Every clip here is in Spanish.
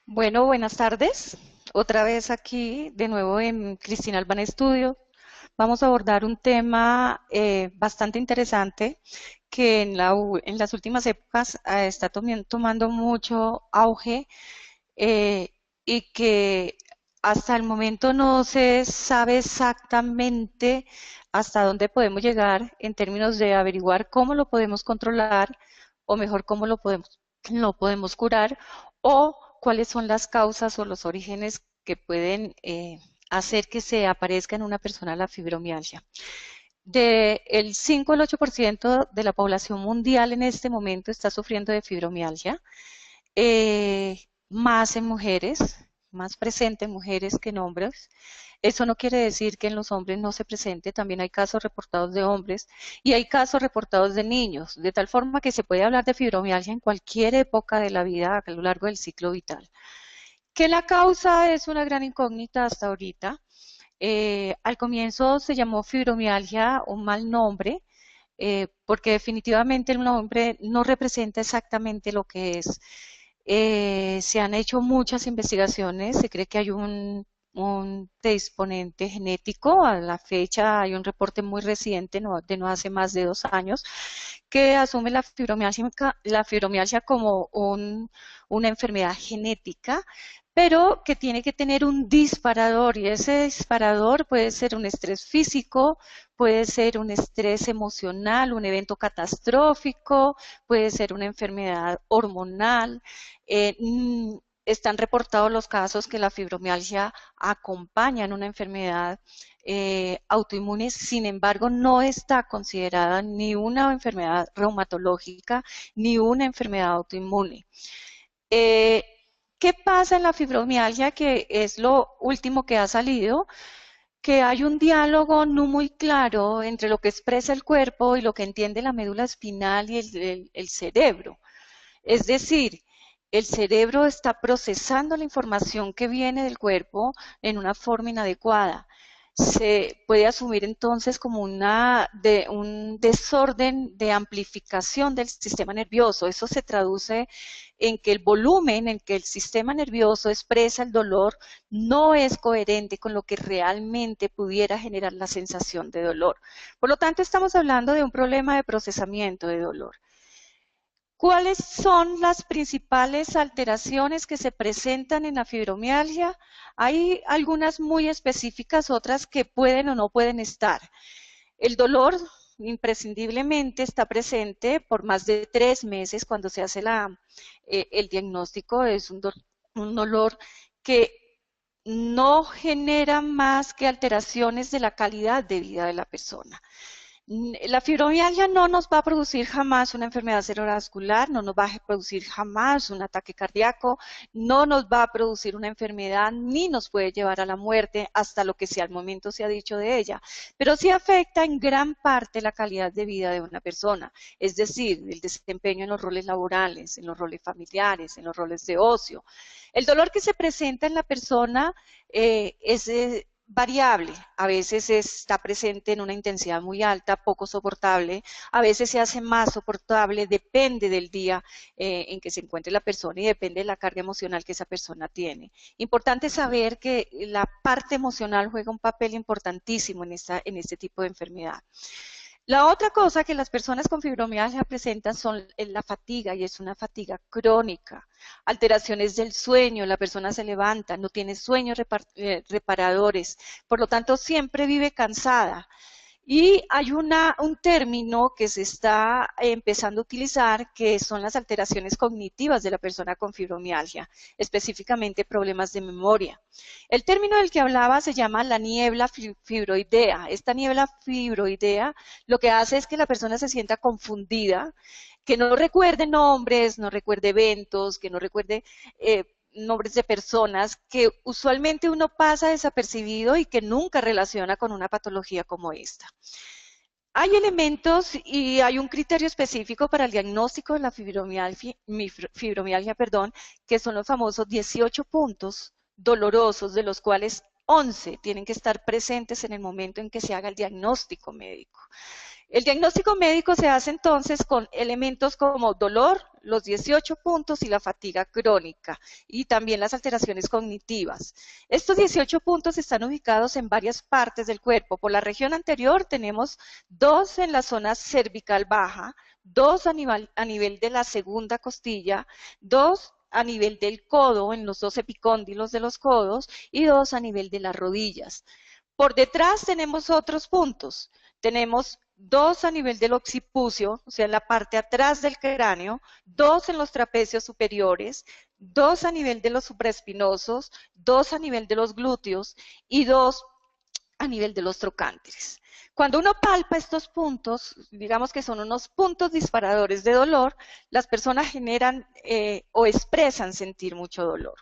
Bueno, buenas tardes. Otra vez aquí, de nuevo en Cristina Albán Estudio. Vamos a abordar un tema bastante interesante que en las últimas épocas está tomando mucho auge eh, y que hasta el momento no se sabe exactamente hasta dónde podemos llegar en términos de averiguar cómo lo podemos controlar o mejor lo podemos curar o cuáles son las causas o los orígenes que pueden hacer que se aparezca en una persona la fibromialgia. El 5 al 8% de la población mundial en este momento está sufriendo de fibromialgia, más en mujeres, más presente en mujeres que en hombres. Eso no quiere decir que en los hombres no se presente, también hay casos reportados de hombres y hay casos reportados de niños, de tal forma que se puede hablar de fibromialgia en cualquier época de la vida a lo largo del ciclo vital. Que la causa es una gran incógnita hasta ahorita. Al comienzo se llamó fibromialgia un mal nombre, porque definitivamente el nombre no representa exactamente lo que es. Se han hecho muchas investigaciones, se cree que hay un predisponente genético. A la fecha hay un reporte muy reciente, de no hace más de 2 años, que asume la fibromialgia como una enfermedad genética, pero que tiene que tener un disparador, y ese disparador puede ser un estrés físico, puede ser un estrés emocional, un evento catastrófico, puede ser una enfermedad hormonal. Están reportados los casos que la fibromialgia acompaña en una enfermedad autoinmune, sin embargo, no está considerada ni una enfermedad reumatológica ni una enfermedad autoinmune. Eh, ¿Qué pasa en la fibromialgia? Que es lo último que ha salido, que hay un diálogo no muy claro entre lo que expresa el cuerpo y lo que entiende la médula espinal y el cerebro. Es decir, el cerebro está procesando la información que viene del cuerpo en una forma inadecuada. Se puede asumir entonces como un desorden de amplificación del sistema nervioso. Eso se traduce en que el volumen en que el sistema nervioso expresa el dolor no es coherente con lo que realmente pudiera generar la sensación de dolor. Por lo tanto, estamos hablando de un problema de procesamiento de dolor. ¿Cuáles son las principales alteraciones que se presentan en la fibromialgia? Hay algunas muy específicas, otras que pueden o no pueden estar. El dolor imprescindiblemente está presente por más de 3 meses cuando se hace el diagnóstico. Es un dolor que no genera más que alteraciones de la calidad de vida de la persona. La fibromialgia no nos va a producir jamás una enfermedad cerebrovascular, no nos va a producir jamás un ataque cardíaco, no nos va a producir una enfermedad ni nos puede llevar a la muerte hasta lo que al momento se ha dicho de ella, pero sí afecta en gran parte la calidad de vida de una persona, es decir, el desempeño en los roles laborales, en los roles familiares, en los roles de ocio. El dolor que se presenta en la persona es variable, a veces está presente en una intensidad muy alta, poco soportable, a veces se hace más soportable, depende del día en que se encuentre la persona y depende de la carga emocional que esa persona tiene. Importante saber que la parte emocional juega un papel importantísimo en este tipo de enfermedad. La otra cosa que las personas con fibromialgia presentan son la fatiga, y es una fatiga crónica, alteraciones del sueño, la persona se levanta, no tiene sueños reparadores, por lo tanto siempre vive cansada. Y hay un término que se está empezando a utilizar, que son las alteraciones cognitivas de la persona con fibromialgia, específicamente problemas de memoria. El término del que hablaba se llama la niebla fibroidea. Esta niebla fibroidea lo que hace es que la persona se sienta confundida, que no recuerde nombres, no recuerde eventos, que no recuerde nombres de personas, que usualmente uno pasa desapercibido y que nunca relaciona con una patología como esta. Hay elementos y hay un criterio específico para el diagnóstico de la fibromialgia, que son los famosos 18 puntos dolorosos, de los cuales 11 tienen que estar presentes en el momento en que se haga el diagnóstico médico. El diagnóstico médico se hace entonces con elementos como dolor, los 18 puntos y la fatiga crónica, y también las alteraciones cognitivas. Estos 18 puntos están ubicados en varias partes del cuerpo. Por la región anterior tenemos 2 en la zona cervical baja, 2 a nivel de la segunda costilla, 2 a nivel del codo, en los 2 epicóndilos de los codos, y 2 a nivel de las rodillas. Por detrás tenemos otros puntos. Tenemos 2 a nivel del occipucio, o sea, en la parte atrás del cráneo, 2 en los trapecios superiores, 2 a nivel de los supraespinosos, 2 a nivel de los glúteos y 2 a nivel de los trocánteres. Cuando uno palpa estos puntos, digamos que son unos puntos disparadores de dolor, las personas generan o expresan sentir mucho dolor.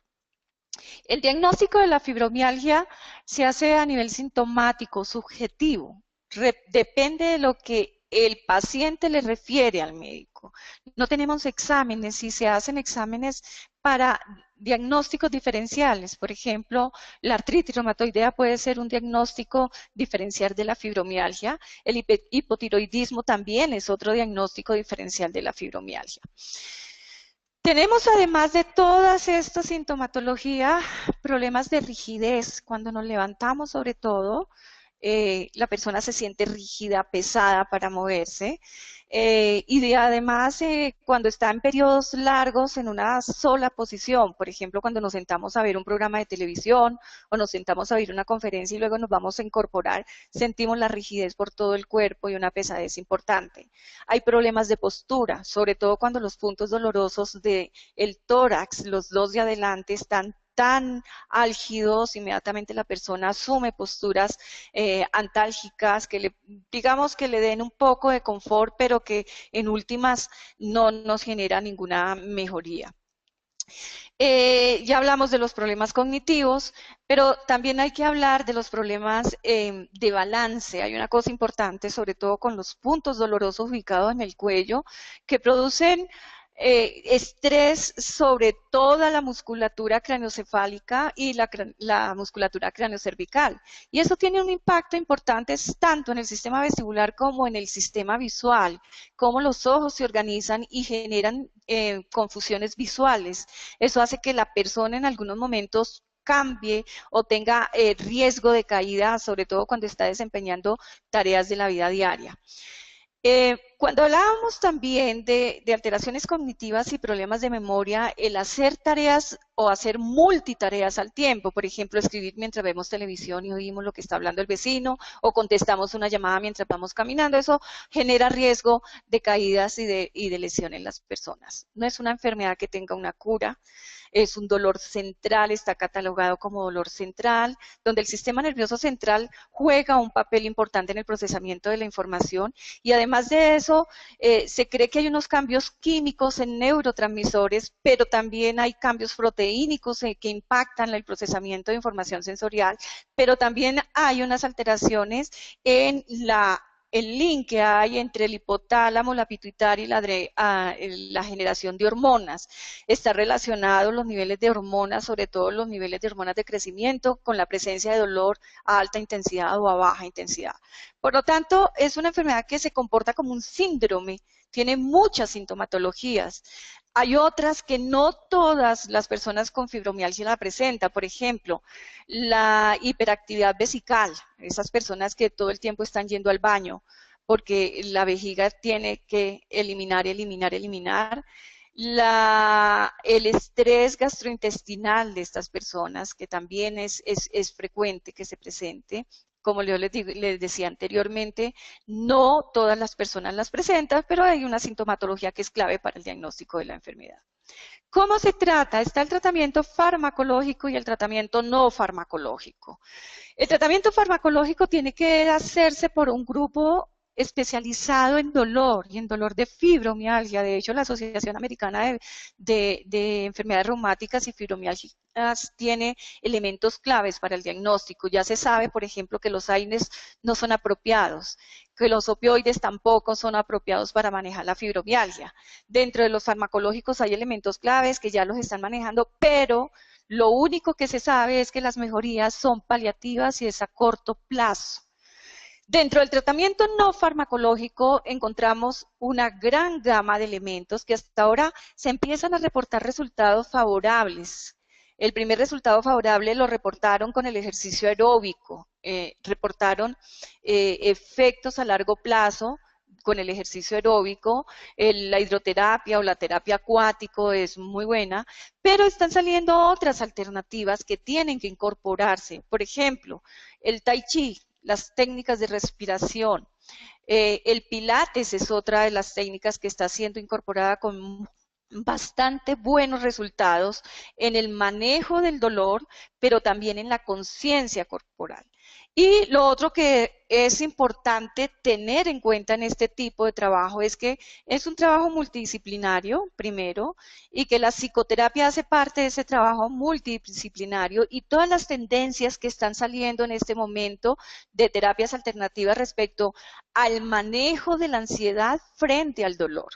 El diagnóstico de la fibromialgia se hace a nivel sintomático, subjetivo. Depende de lo que el paciente le refiere al médico. No tenemos exámenes, si se hacen exámenes para diagnósticos diferenciales. Por ejemplo, la artritis reumatoidea puede ser un diagnóstico diferencial de la fibromialgia. El hipotiroidismo también es otro diagnóstico diferencial de la fibromialgia. Tenemos, además de todas estas sintomatologías, problemas de rigidez. Cuando nos levantamos, sobre todo, la persona se siente rígida, pesada para moverse. Además, cuando está en periodos largos en una sola posición, por ejemplo, cuando nos sentamos a ver un programa de televisión o nos sentamos a ver una conferencia y luego nos vamos a incorporar, sentimos la rigidez por todo el cuerpo y una pesadez importante. Hay problemas de postura, sobre todo cuando los puntos dolorosos del tórax, los 2 de adelante, están tan álgidos, inmediatamente la persona asume posturas antálgicas que digamos que le den un poco de confort, pero que en últimas no nos genera ninguna mejoría. Ya hablamos de los problemas cognitivos, pero también hay que hablar de los problemas de balance. Hay una cosa importante, sobre todo con los puntos dolorosos ubicados en el cuello, que producen estrés sobre toda la musculatura craneoencefálica y la musculatura craneocervical. Y eso tiene un impacto importante tanto en el sistema vestibular como en el sistema visual, cómo los ojos se organizan y generan confusiones visuales. Eso hace que la persona en algunos momentos cambie o tenga riesgo de caída, sobre todo cuando está desempeñando tareas de la vida diaria. Cuando hablábamos también de alteraciones cognitivas y problemas de memoria, el hacer tareas o hacer multitareas al tiempo, por ejemplo, escribir mientras vemos televisión y oímos lo que está hablando el vecino, o contestamos una llamada mientras vamos caminando, eso genera riesgo de caídas y de lesión en las personas. No es una enfermedad que tenga una cura, es un dolor central, está catalogado como dolor central, donde el sistema nervioso central juega un papel importante en el procesamiento de la información, y además de eso, se cree que hay unos cambios químicos en neurotransmisores, pero también hay cambios proteínicos que impactan el procesamiento de información sensorial, pero también hay unas alteraciones en el link que hay entre el hipotálamo, la pituitaria y la generación de hormonas. Está relacionado los niveles de hormonas, sobre todo los niveles de hormonas de crecimiento, con la presencia de dolor a alta intensidad o a baja intensidad. Por lo tanto, es una enfermedad que se comporta como un síndrome, tiene muchas sintomatologías. Hay otras que no todas las personas con fibromialgia la presentan. Por ejemplo, la hiperactividad vesical, esas personas que todo el tiempo están yendo al baño porque la vejiga tiene que eliminar. El estrés gastrointestinal de estas personas, que también es frecuente que se presente. Como yo les decía anteriormente, no todas las personas las presentan, pero hay una sintomatología que es clave para el diagnóstico de la enfermedad. ¿Cómo se trata? Está el tratamiento farmacológico y el tratamiento no farmacológico. El tratamiento farmacológico tiene que hacerse por un grupo especializado en dolor y en dolor de fibromialgia. De hecho, la Asociación Americana de Enfermedades Reumáticas y Fibromialgias tiene elementos claves para el diagnóstico. Ya se sabe, por ejemplo, que los AINES no son apropiados, que los opioides tampoco son apropiados para manejar la fibromialgia. Dentro de los farmacológicos hay elementos claves que ya los están manejando, pero lo único que se sabe es que las mejorías son paliativas y es a corto plazo. Dentro del tratamiento no farmacológico encontramos una gran gama de elementos que hasta ahora se empiezan a reportar resultados favorables. El primer resultado favorable lo reportaron con el ejercicio aeróbico, reportaron efectos a largo plazo con el ejercicio aeróbico, la hidroterapia o la terapia acuático es muy buena, pero están saliendo otras alternativas que tienen que incorporarse. Por ejemplo, el tai chi, las técnicas de respiración. El pilates es otra de las técnicas que está siendo incorporada con bastante buenos resultados en el manejo del dolor, pero también en la conciencia corporal. Y lo otro que es importante tener en cuenta en este tipo de trabajo es que es un trabajo multidisciplinario, primero, y que la psicoterapia hace parte de ese trabajo multidisciplinario y todas las tendencias que están saliendo en este momento de terapias alternativas respecto al manejo de la ansiedad frente al dolor.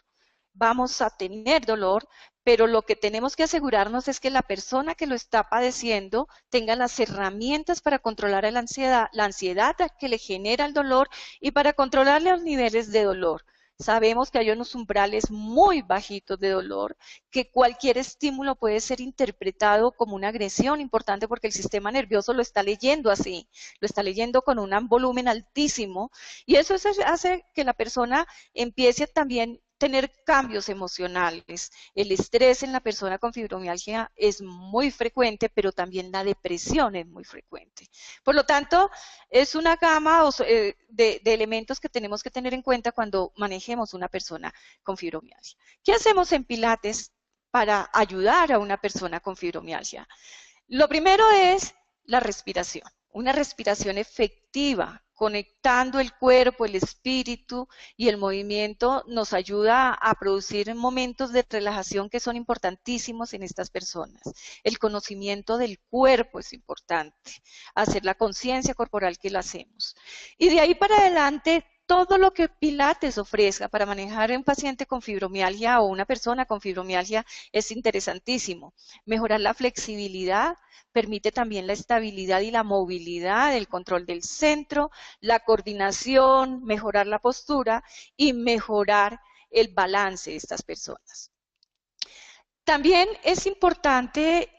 Vamos a tener dolor, pero lo que tenemos que asegurarnos es que la persona que lo está padeciendo tenga las herramientas para controlar la ansiedad que le genera el dolor y para controlar los niveles de dolor. Sabemos que hay unos umbrales muy bajitos de dolor, que cualquier estímulo puede ser interpretado como una agresión importante porque el sistema nervioso lo está leyendo así, lo está leyendo con un volumen altísimo y eso hace que la persona empiece también tener cambios emocionales. El estrés en la persona con fibromialgia es muy frecuente, pero también la depresión es muy frecuente. Por lo tanto, es una gama de elementos que tenemos que tener en cuenta cuando manejemos una persona con fibromialgia. ¿Qué hacemos en Pilates para ayudar a una persona con fibromialgia? Lo primero es la respiración, una respiración efectiva, conectando el cuerpo, el espíritu y el movimiento nos ayuda a producir momentos de relajación que son importantísimos en estas personas. El conocimiento del cuerpo es importante, hacer la conciencia corporal que lo hacemos. Y de ahí para adelante, todo lo que Pilates ofrezca para manejar a un paciente con fibromialgia o una persona con fibromialgia es interesantísimo. Mejorar la flexibilidad, permite también la estabilidad y la movilidad, el control del centro, la coordinación, mejorar la postura y mejorar el balance de estas personas. También es importante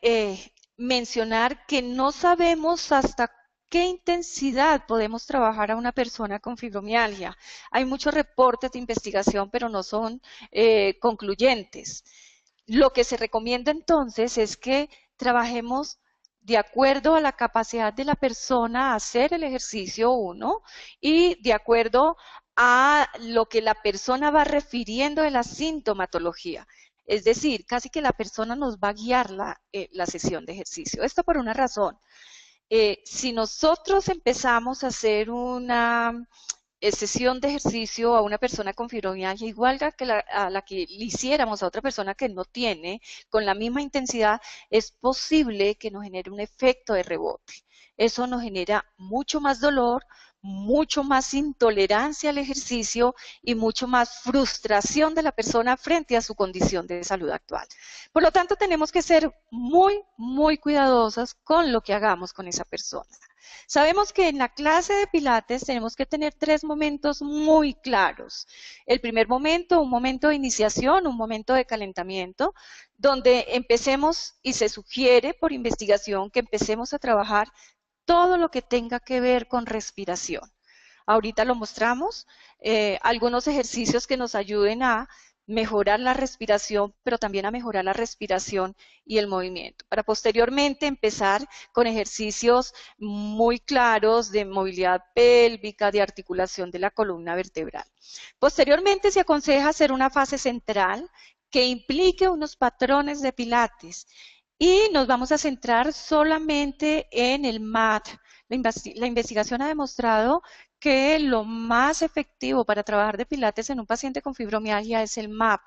mencionar que no sabemos hasta qué intensidad podemos trabajar a una persona con fibromialgia. Hay muchos reportes de investigación, pero no son concluyentes. Lo que se recomienda entonces es que trabajemos de acuerdo a la capacidad de la persona a hacer el ejercicio 1 y de acuerdo a lo que la persona va refiriendo de la sintomatología. Es decir, casi que la persona nos va a guiar la sesión de ejercicio. Esto por una razón. Si nosotros empezamos a hacer una sesión de ejercicio a una persona con fibromialgia igual a la que le hiciéramos a otra persona que no tiene, con la misma intensidad, es posible que nos genere un efecto de rebote. Eso nos genera mucho más dolor, mucho más intolerancia al ejercicio y mucho más frustración de la persona frente a su condición de salud actual. Por lo tanto, tenemos que ser muy, muy cuidadosos con lo que hagamos con esa persona. Sabemos que en la clase de Pilates tenemos que tener 3 momentos muy claros. El primer momento, un momento de iniciación, un momento de calentamiento, donde empecemos y se sugiere por investigación que empecemos a trabajar todo lo que tenga que ver con respiración. Ahorita lo mostramos, algunos ejercicios que nos ayuden a mejorar la respiración, pero también a mejorar la respiración y el movimiento, para posteriormente empezar con ejercicios muy claros de movilidad pélvica, de articulación de la columna vertebral. Posteriormente se aconseja hacer una fase central que implique unos patrones de Pilates y nos vamos a centrar solamente en el mat. La investigación ha demostrado que lo más efectivo para trabajar de Pilates en un paciente con fibromialgia es el MAP,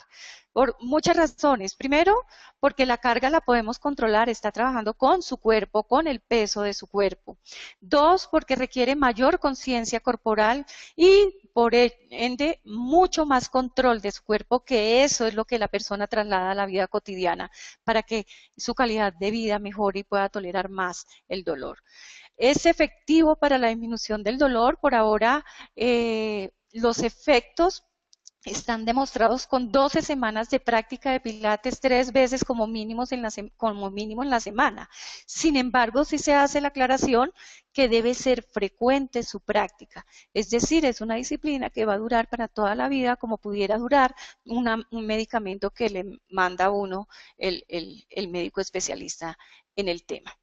por muchas razones. Primero, porque la carga la podemos controlar, está trabajando con su cuerpo, con el peso de su cuerpo. 2, porque requiere mayor conciencia corporal y por ende mucho más control de su cuerpo, que eso es lo que la persona traslada a la vida cotidiana para que su calidad de vida mejore y pueda tolerar más el dolor. Es efectivo para la disminución del dolor. Por ahora, los efectos están demostrados con 12 semanas de práctica de pilates 3 veces como mínimo en la semana. Sin embargo, sí se hace la aclaración que debe ser frecuente su práctica. Es decir, es una disciplina que va a durar para toda la vida, como pudiera durar un medicamento que le manda a uno el médico especialista en el tema.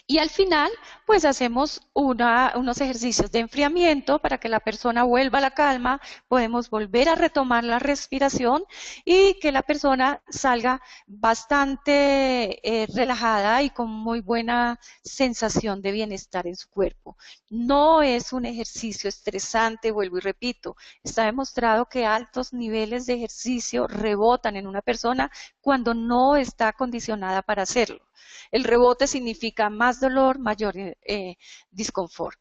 Y al final, pues hacemos unos ejercicios de enfriamiento para que la persona vuelva a la calma, podemos volver a retomar la respiración y que la persona salga bastante relajada y con muy buena sensación de bienestar en su cuerpo. No es un ejercicio estresante, vuelvo y repito, está demostrado que altos niveles de ejercicio rebotan en una persona cuando no está condicionada para hacerlo. El rebote significa más dolor, mayor disconfort.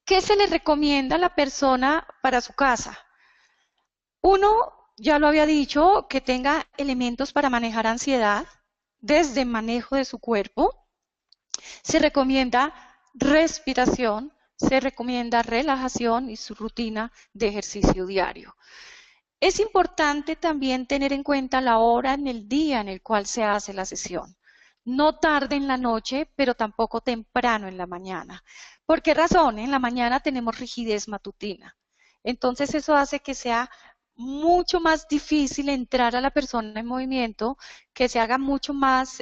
¿Qué se le recomienda a la persona para su casa? Uno, ya lo había dicho, que tenga elementos para manejar ansiedad, desde manejo de su cuerpo. Se recomienda respiración, se recomienda relajación y su rutina de ejercicio diario. Es importante también tener en cuenta la hora en el día en el cual se hace la sesión. No tarde en la noche, pero tampoco temprano en la mañana. ¿Por qué razón? En la mañana tenemos rigidez matutina. Entonces eso hace que sea mucho más difícil entrar a la persona en movimiento, que se haga mucho más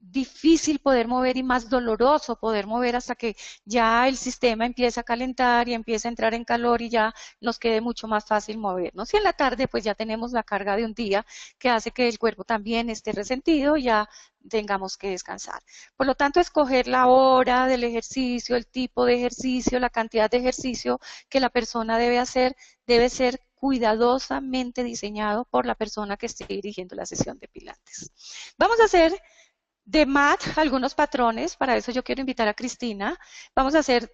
difícil poder mover y más doloroso poder mover hasta que ya el sistema empieza a calentar y empieza a entrar en calor y ya nos quede mucho más fácil movernos. Y en la tarde pues ya tenemos la carga de un día que hace que el cuerpo también esté resentido y ya tengamos que descansar. Por lo tanto, escoger la hora del ejercicio, el tipo de ejercicio, la cantidad de ejercicio que la persona debe hacer, debe ser cuidadosamente diseñado por la persona que esté dirigiendo la sesión de pilates. Vamos a hacer de mat algunos patrones, para eso yo quiero invitar a Cristina. Vamos a hacer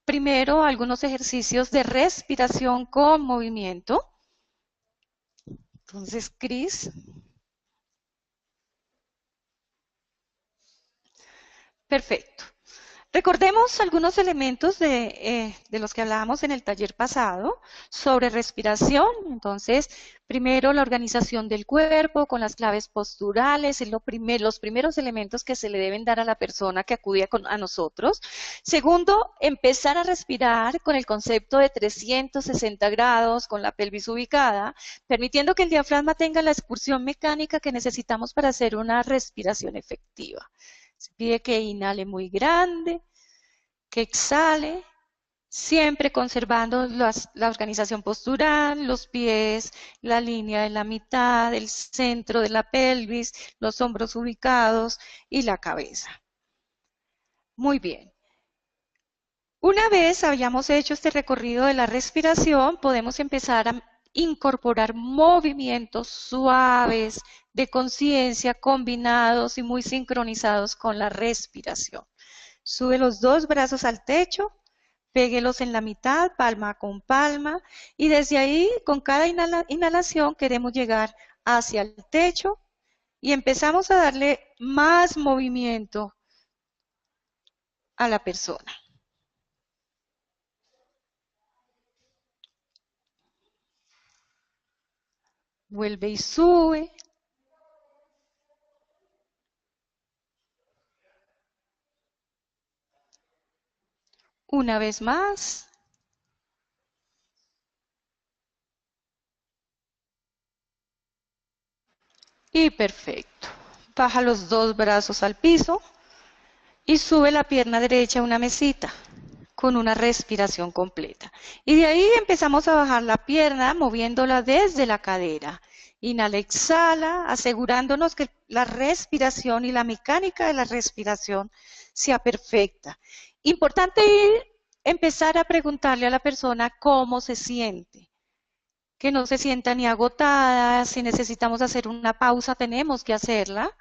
primero algunos ejercicios de respiración con movimiento. Entonces, Cris. Perfecto. Recordemos algunos elementos de los que hablábamos en el taller pasado sobre respiración. Entonces, primero la organización del cuerpo con las claves posturales, es los primeros elementos que se le deben dar a la persona que acude a nosotros. Segundo, empezar a respirar con el concepto de 360 grados, con la pelvis ubicada, permitiendo que el diafragma tenga la expulsión mecánica que necesitamos para hacer una respiración efectiva. Se pide que inhale muy grande, que exhale, siempre conservando la organización postural, los pies, la línea de la mitad, el centro de la pelvis, los hombros ubicados y la cabeza. Muy bien. Una vez hayamos hecho este recorrido de la respiración, podemos empezar a incorporar movimientos suaves de conciencia combinados y muy sincronizados con la respiración. Sube los dos brazos al techo, péguelos en la mitad, palma con palma, y desde ahí, con cada inhalación, queremos llegar hacia el techo y empezamos a darle más movimiento a la persona. Vuelve y sube. Una vez más. Y perfecto. Baja los dos brazos al piso y sube la pierna derecha a una mesita con una respiración completa. Y de ahí empezamos a bajar la pierna moviéndola desde la cadera. Inhala, exhala, asegurándonos que la respiración y la mecánica de la respiración sea perfecta. Importante empezar a preguntarle a la persona cómo se siente. Que no se sienta ni agotada, si necesitamos hacer una pausa tenemos que hacerla.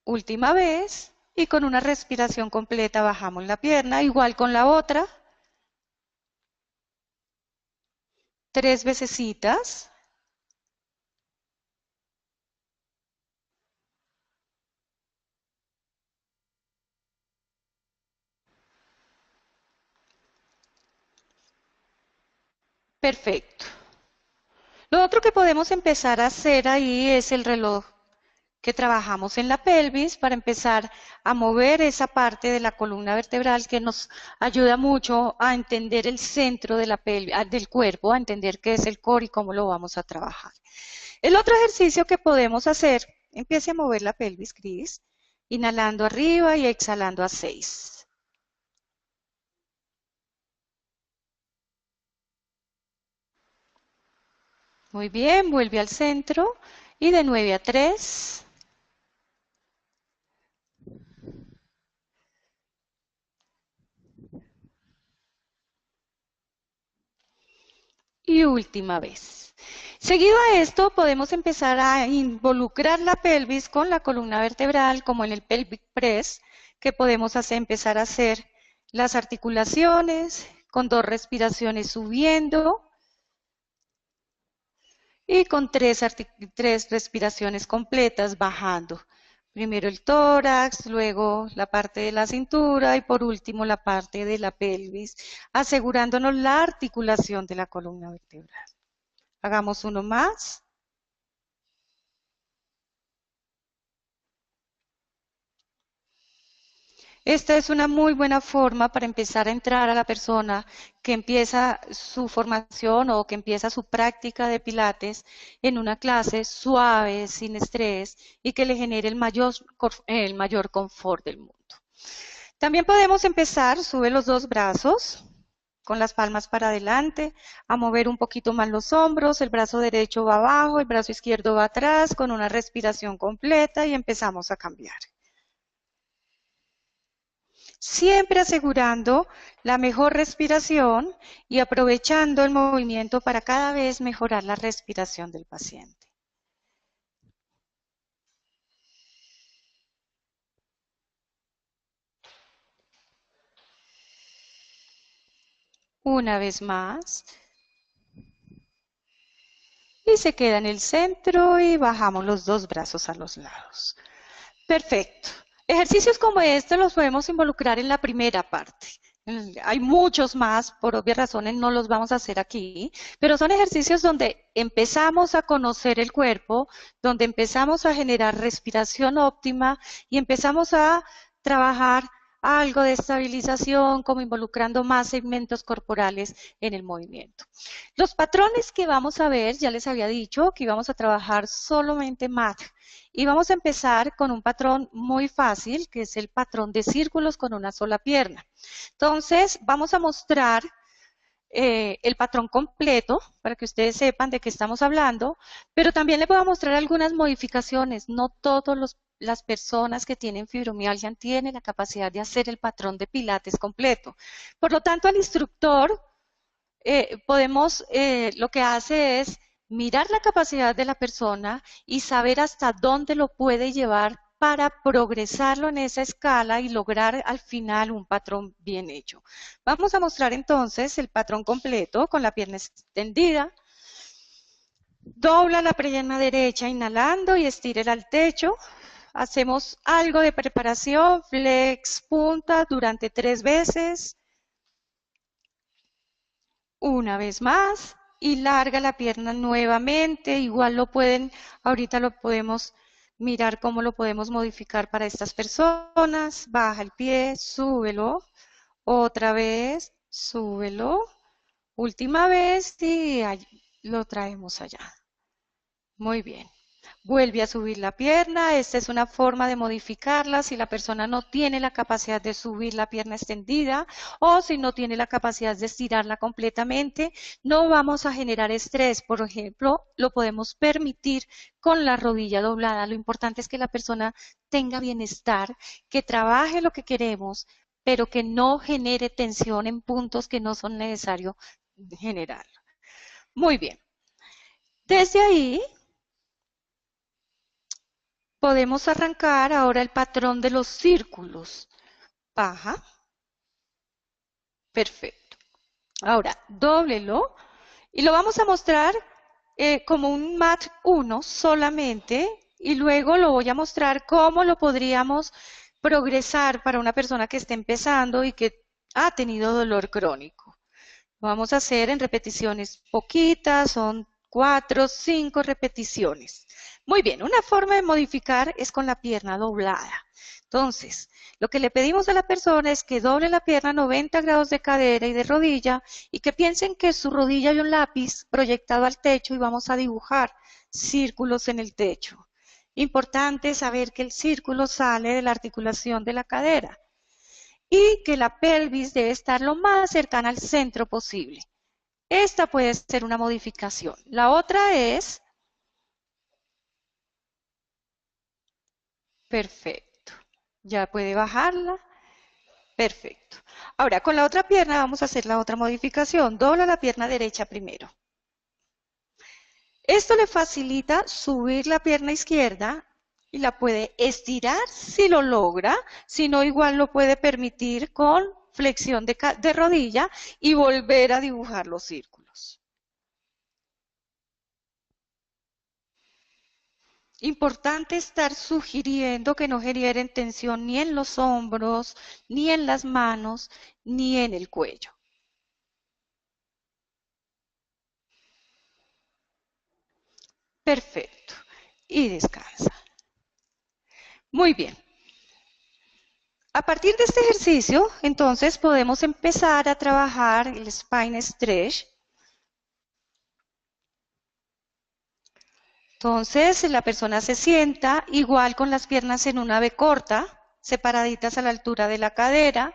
Última vez y con una respiración completa bajamos la pierna, igual con la otra. 3 vecesitas. Perfecto. Lo otro que podemos empezar a hacer ahí es el reloj que trabajamos en la pelvis para empezar a mover esa parte de la columna vertebral que nos ayuda mucho a entender el centro de la pelvis, del cuerpo, a entender qué es el core y cómo lo vamos a trabajar. El otro ejercicio que podemos hacer, empiece a mover la pelvis, Cris, inhalando arriba y exhalando a 6. Muy bien, vuelve al centro y de 9 a 3. Y última vez. Seguido a esto, podemos empezar a involucrar la pelvis con la columna vertebral, como en el pelvic press, que podemos empezar a hacer las articulaciones con 2 respiraciones subiendo y con 3 respiraciones completas bajando. Primero el tórax, luego la parte de la cintura y por último la parte de la pelvis, asegurándonos la articulación de la columna vertebral. Hagamos uno más. Esta es una muy buena forma para empezar a entrar a la persona que empieza su formación o que empieza su práctica de pilates en una clase suave, sin estrés y que le genere el mayor confort del mundo. También podemos empezar, sube los 2 brazos con las palmas para adelante, a mover un poquito más los hombros, el brazo derecho va abajo, el brazo izquierdo va atrás con una respiración completa y empezamos a cambiar. Siempre asegurando la mejor respiración y aprovechando el movimiento para cada vez mejorar la respiración del paciente. Una vez más. Y se queda en el centro y bajamos los 2 brazos a los lados. Perfecto. Ejercicios como este los podemos involucrar en la primera parte. Hay muchos más, por obvias razones no los vamos a hacer aquí, pero son ejercicios donde empezamos a conocer el cuerpo, donde empezamos a generar respiración óptima y empezamos a trabajar algo de estabilización, como involucrando más segmentos corporales en el movimiento. Los patrones que vamos a ver, ya les había dicho que íbamos a trabajar solamente mat. Y vamos a empezar con un patrón muy fácil, que es el patrón de círculos con una sola pierna. Entonces, vamos a mostrar el patrón completo para que ustedes sepan de qué estamos hablando, pero también les voy a mostrar algunas modificaciones. No todas las personas que tienen fibromialgia tienen la capacidad de hacer el patrón de pilates completo. Por lo tanto, al instructor lo que hace es mirar la capacidad de la persona y saber hasta dónde lo puede llevar para progresarlo en esa escala y lograr al final un patrón bien hecho. Vamos a mostrar entonces el patrón completo con la pierna extendida. Dobla la pierna derecha inhalando y estírela al techo. Hacemos algo de preparación, flex, punta durante 3 veces. Una vez más y larga la pierna nuevamente. Igual ahorita lo podemos mirar cómo lo podemos modificar para estas personas. Baja el pie, súbelo. Otra vez, súbelo. Última vez y lo traemos allá. Muy bien. Vuelve a subir la pierna. Esta es una forma de modificarla si la persona no tiene la capacidad de subir la pierna extendida o si no tiene la capacidad de estirarla completamente. No vamos a generar estrés. Por ejemplo, lo podemos permitir con la rodilla doblada. Lo importante es que la persona tenga bienestar, que trabaje lo que queremos, pero que no genere tensión en puntos que no son necesarios generar. Muy bien. Desde ahí podemos arrancar ahora el patrón de los círculos. Baja. Perfecto. Ahora, dóblelo y lo vamos a mostrar como un mat 1 solamente y luego lo voy a mostrar cómo lo podríamos progresar para una persona que esté empezando y que ha tenido dolor crónico. Lo vamos a hacer en repeticiones poquitas, son 4, 5 repeticiones. Muy bien, una forma de modificar es con la pierna doblada. Entonces, lo que le pedimos a la persona es que doble la pierna 90 grados de cadera y de rodilla y que piensen que su rodilla hay un lápiz proyectado al techo y vamos a dibujar círculos en el techo. Importante saber que el círculo sale de la articulación de la cadera y que la pelvis debe estar lo más cercana al centro posible. Esta puede ser una modificación. La otra es... Perfecto. Ya puede bajarla. Perfecto. Ahora, con la otra pierna vamos a hacer la otra modificación. Dobla la pierna derecha primero. Esto le facilita subir la pierna izquierda y la puede estirar si lo logra, si no igual lo puede permitir con flexión de rodilla y volver a dibujar los círculos. Importante estar sugiriendo que no generen tensión ni en los hombros, ni en las manos, ni en el cuello. Perfecto. Y descansa. Muy bien. A partir de este ejercicio, entonces podemos empezar a trabajar el spine stretch. Entonces, la persona se sienta igual con las piernas en una V corta, separaditas a la altura de la cadera.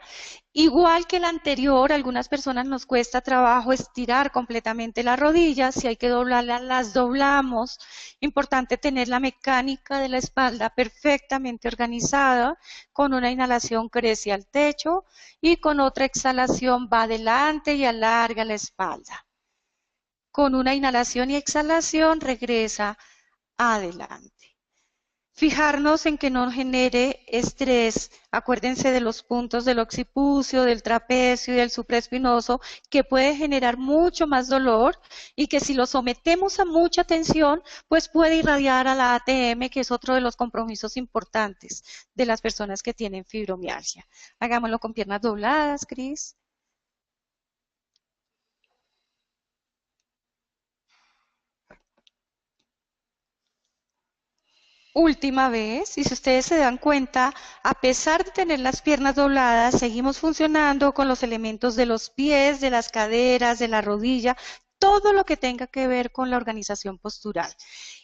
Igual que el anterior, a algunas personas nos cuesta trabajo estirar completamente las rodillas. Si hay que doblarlas, las doblamos. Importante tener la mecánica de la espalda perfectamente organizada. Con una inhalación crece al techo y con otra exhalación va adelante y alarga la espalda. Con una inhalación y exhalación regresa adelante. Fijarnos en que no genere estrés. Acuérdense de los puntos del occipucio, del trapecio y del supraespinoso, que puede generar mucho más dolor y que si lo sometemos a mucha tensión, pues puede irradiar a la ATM, que es otro de los compromisos importantes de las personas que tienen fibromialgia. Hagámoslo con piernas dobladas, Cris. Última vez, y si ustedes se dan cuenta, a pesar de tener las piernas dobladas, seguimos funcionando con los elementos de los pies, de las caderas, de la rodilla, todo lo que tenga que ver con la organización postural.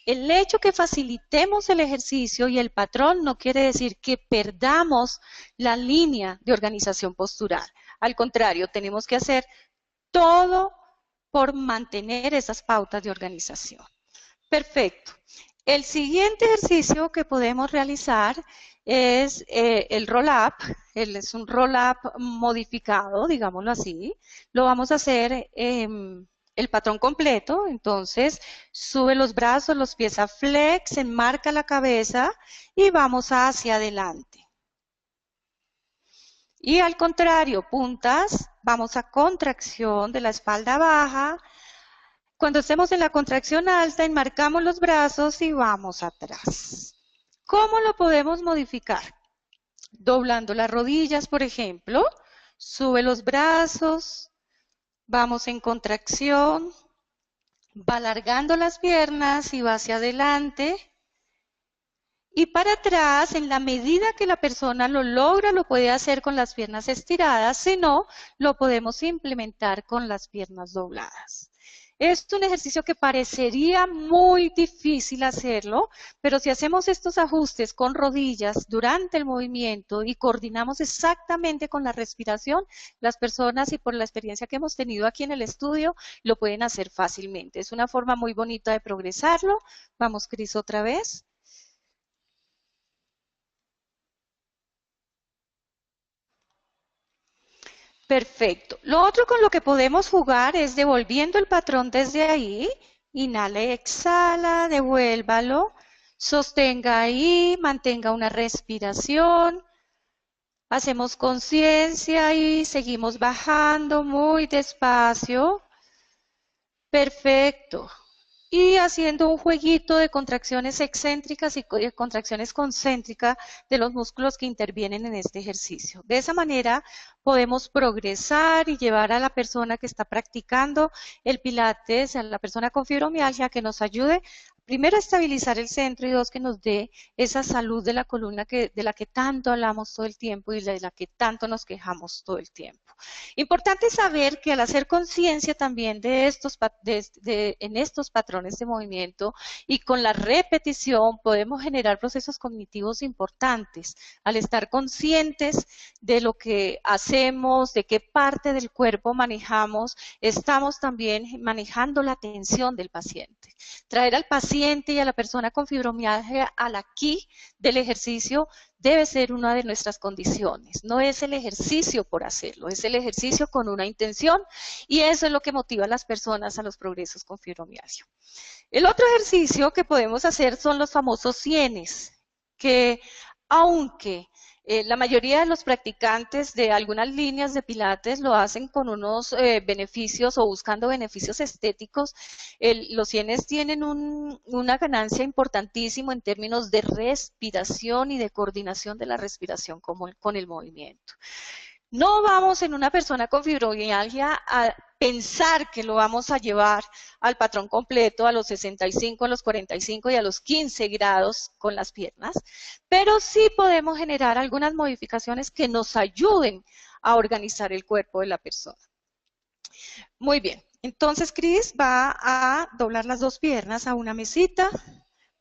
El hecho que facilitemos el ejercicio y el patrón no quiere decir que perdamos la línea de organización postural. Al contrario, tenemos que hacer todo por mantener esas pautas de organización. Perfecto. El siguiente ejercicio que podemos realizar es el roll-up. Es un roll-up modificado, digámoslo así. Lo vamos a hacer el patrón completo. Entonces, sube los brazos, los pies a flex, enmarca la cabeza y vamos hacia adelante. Y al contrario, puntas, vamos a contracción de la espalda baja. Cuando estemos en la contracción alta, enmarcamos los brazos y vamos atrás. ¿Cómo lo podemos modificar? Doblando las rodillas, por ejemplo. Sube los brazos, vamos en contracción, va alargando las piernas y va hacia adelante. Y para atrás, en la medida que la persona lo logra, lo puede hacer con las piernas estiradas, si no, lo podemos implementar con las piernas dobladas. Es un ejercicio que parecería muy difícil hacerlo, pero si hacemos estos ajustes con rodillas durante el movimiento y coordinamos exactamente con la respiración, las personas, y por la experiencia que hemos tenido aquí en el estudio, lo pueden hacer fácilmente. Es una forma muy bonita de progresarlo. Vamos, Cris, otra vez. Perfecto. Lo otro con lo que podemos jugar es devolviendo el patrón desde ahí. Inhala y exhala, devuélvalo. Sostenga ahí, mantenga una respiración. Hacemos conciencia y seguimos bajando muy despacio. Perfecto. y haciendo un jueguito de contracciones excéntricas y contracciones concéntricas de los músculos que intervienen en este ejercicio. De esa manera podemos progresar y llevar a la persona que está practicando el pilates, a la persona con fibromialgia, que nos ayude primero a estabilizar el centro y dos, que nos dé esa salud de la columna de la que tanto hablamos todo el tiempo y de la que tanto nos quejamos todo el tiempo. Importante saber que al hacer conciencia también de en estos patrones de movimiento y con la repetición podemos generar procesos cognitivos importantes. Al estar conscientes de lo que hacemos, de qué parte del cuerpo manejamos, estamos también manejando la atención del paciente. Traer al paciente y a la persona con fibromialgia al aquí del ejercicio debe ser una de nuestras condiciones. No es el ejercicio por hacerlo, es el ejercicio con una intención y eso es lo que motiva a las personas a los progresos con fibromialgia. El otro ejercicio que podemos hacer son los famosos cienes, que aunque la mayoría de los practicantes de algunas líneas de pilates lo hacen con unos beneficios o buscando beneficios estéticos, los cienes tienen una ganancia importantísima en términos de respiración y de coordinación de la respiración con el movimiento. No vamos en una persona con fibromialgia a pensar que lo vamos a llevar al patrón completo, a los 65, a los 45 y a los 15 grados con las piernas, pero sí podemos generar algunas modificaciones que nos ayuden a organizar el cuerpo de la persona. Muy bien, entonces Cris va a doblar las dos piernas a una mesita.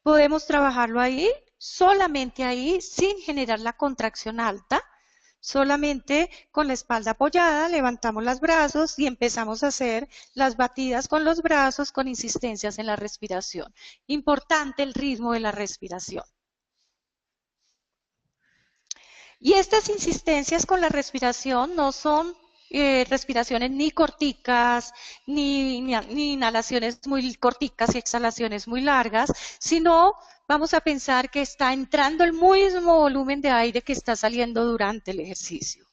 Podemos trabajarlo ahí, solamente ahí, sin generar la contracción alta. Solamente con la espalda apoyada, levantamos los brazos y empezamos a hacer las batidas con los brazos con insistencias en la respiración. Importante el ritmo de la respiración. Y estas insistencias con la respiración no son respiraciones ni corticas, ni inhalaciones muy corticas y exhalaciones muy largas, sino vamos a pensar que está entrando el mismo volumen de aire que está saliendo durante el ejercicio.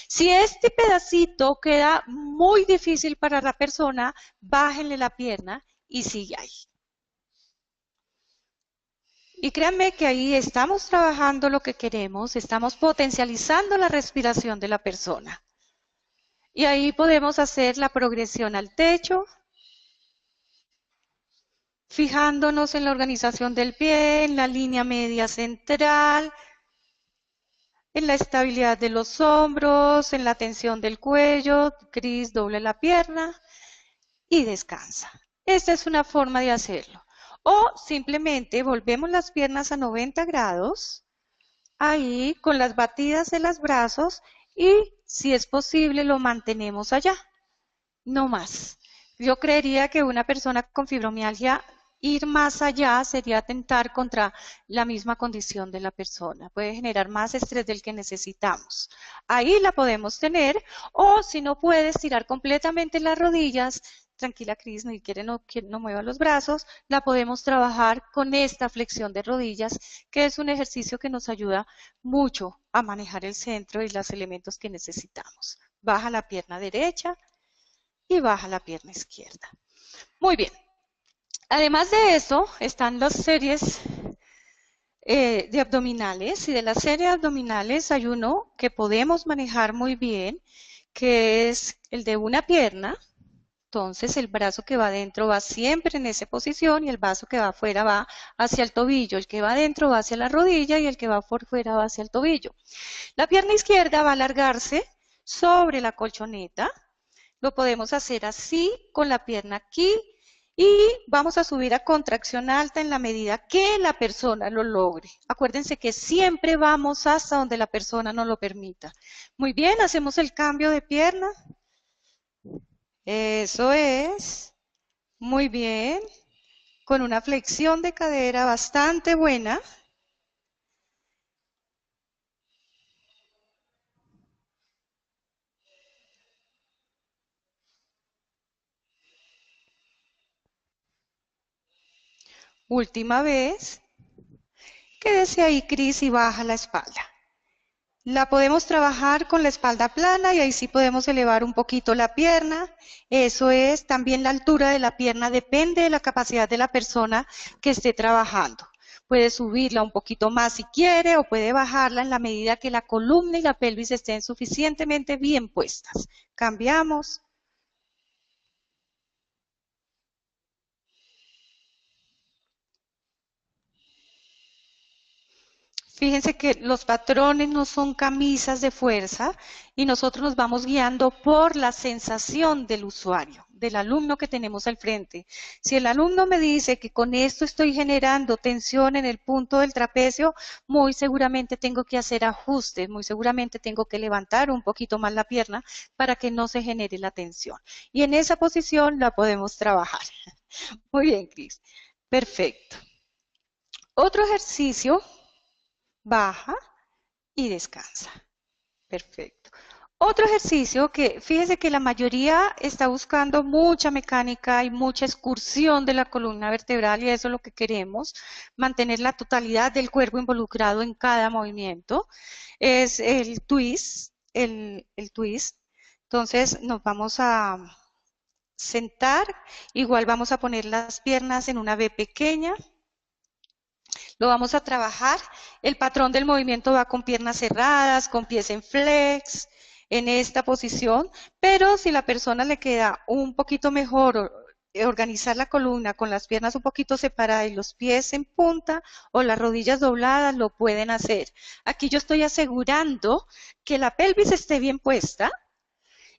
Si este pedacito queda muy difícil para la persona, bájenle la pierna y sigue ahí. Y créanme que ahí estamos trabajando lo que queremos, estamos potencializando la respiración de la persona. Y ahí podemos hacer la progresión al techo, fijándonos en la organización del pie, en la línea media central, en la estabilidad de los hombros, en la tensión del cuello. Cris, doble la pierna y descansa. Esta es una forma de hacerlo. O simplemente volvemos las piernas a 90 grados, ahí con las batidas de los brazos y si es posible lo mantenemos allá, no más. Yo creería que una persona con fibromialgia ir más allá sería atentar contra la misma condición de la persona. Puede generar más estrés del que necesitamos. Ahí la podemos tener o si no puede estirar completamente las rodillas, tranquila Cris, no quiere no mueva los brazos, la podemos trabajar con esta flexión de rodillas, que es un ejercicio que nos ayuda mucho a manejar el centro y los elementos que necesitamos. Baja la pierna derecha y baja la pierna izquierda. Muy bien. Además de eso, están las series de abdominales y de la serie de abdominales hay uno que podemos manejar muy bien, que es el de una pierna. Entonces el brazo que va adentro va siempre en esa posición y el brazo que va afuera va hacia el tobillo. El que va adentro va hacia la rodilla y el que va por fuera va hacia el tobillo. La pierna izquierda va a alargarse sobre la colchoneta. Lo podemos hacer así con la pierna aquí y vamos a subir a contracción alta en la medida que la persona lo logre. Acuérdense que siempre vamos hasta donde la persona nos lo permita. Muy bien, hacemos el cambio de pierna. Eso es. Muy bien. Con una flexión de cadera bastante buena. Última vez. Quédese ahí, Cris, y baja la espalda. La podemos trabajar con la espalda plana y ahí sí podemos elevar un poquito la pierna. Eso es, también la altura de la pierna depende de la capacidad de la persona que esté trabajando. Puede subirla un poquito más si quiere o puede bajarla en la medida que la columna y la pelvis estén suficientemente bien puestas. Cambiamos. Fíjense que los patrones no son camisas de fuerza y nosotros nos vamos guiando por la sensación del usuario, del alumno que tenemos al frente. Si el alumno me dice que con esto estoy generando tensión en el punto del trapecio, muy seguramente tengo que hacer ajustes, muy seguramente tengo que levantar un poquito más la pierna para que no se genere la tensión. Y en esa posición la podemos trabajar. Muy bien, Cris. Perfecto. Otro ejercicio. Baja y descansa. Perfecto. Otro ejercicio que, fíjese que la mayoría está buscando mucha mecánica y mucha excursión de la columna vertebral y eso es lo que queremos, mantener la totalidad del cuerpo involucrado en cada movimiento. Es el twist, el twist. Entonces nos vamos a sentar, igual vamos a poner las piernas en una V pequeña. Lo vamos a trabajar. El patrón del movimiento va con piernas cerradas, con pies en flex, en esta posición, pero si la persona le queda un poquito mejor organizar la columna con las piernas un poquito separadas y los pies en punta o las rodillas dobladas, lo pueden hacer. Aquí yo estoy asegurando que la pelvis esté bien puesta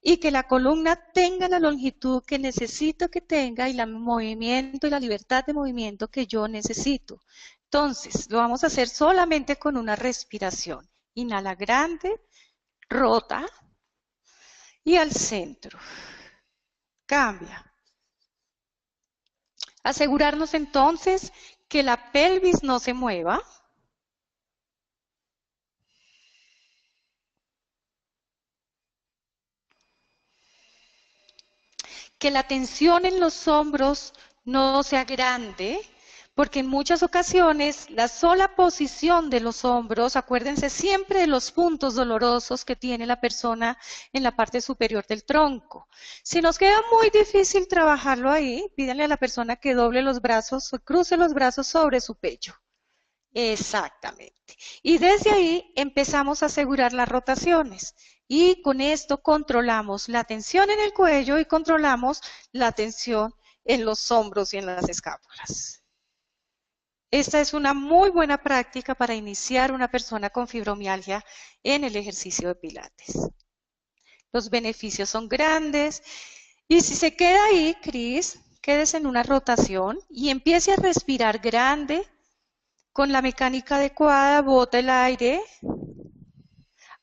y que la columna tenga la longitud que necesito que tenga y el movimiento y la libertad de movimiento que yo necesito. Entonces, lo vamos a hacer solamente con una respiración. Inhala grande, rota y al centro. Cambia. Asegurarnos entonces que la pelvis no se mueva. Que la tensión en los hombros no sea grande, porque en muchas ocasiones la sola posición de los hombros, acuérdense siempre de los puntos dolorosos que tiene la persona en la parte superior del tronco. Si nos queda muy difícil trabajarlo ahí, pídanle a la persona que doble los brazos o cruce los brazos sobre su pecho. Exactamente. Y desde ahí empezamos a asegurar las rotaciones. Y con esto controlamos la tensión en el cuello y controlamos la tensión en los hombros y en las escápulas. Esta es una muy buena práctica para iniciar una persona con fibromialgia en el ejercicio de Pilates. Los beneficios son grandes. Y si se queda ahí, Cris, quédese en una rotación y empiece a respirar grande. Con la mecánica adecuada, bota el aire.